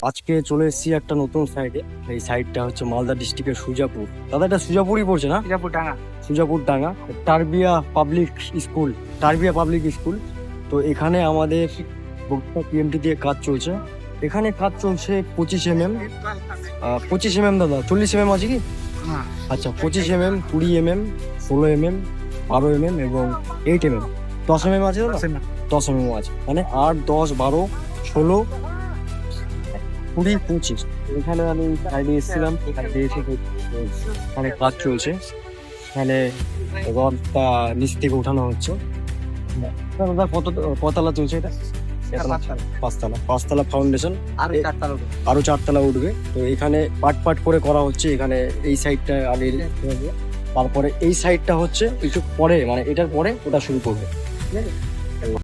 আজকে চলে এসেছি একটা নতুন সাইডে। এই সাইডটা হচ্ছে মালদা ডিস্ট্রিক্টের সুজাপুর। দাদা এটা সুজাপুরই পড়ছে না? সুজাপুর ডাঙ্গা টারবিয়া পাবলিক স্কুল, টারবিয়া পাবলিক স্কুল। তো এখানে আমাদের পিএমটি দিয়ে কাজ চলছে। এখানে কাজ চলছে 25 mm। 25 mm দাদা, 40 mm আছে কি? আচ্ছা, 25 mm, 20 mm, 16 mm, 12 mm এবং 8 mm। 10 mm আছে দাদা? 10 mm আছে, মানে 8, 10, 12, 16, 20, 25। এখানে আমি সাইডে এসেছিলাম, এখানে কাজ চলছে। এখানে রডটা নিচ থেকে উঠানো হচ্ছে। দাদা কতলা চলছে এটা? পাঁচতলা ফাউন্ডেশন, আরো 4তলা উঠবে। তো এখানে পাট করে করা হচ্ছে। এখানে এই সাইডটা আগে, তারপরে এই সাইডটা হচ্ছে একটু পরে, মানে এটার পরে ওটা শুরু করবে। ঠিক আছে?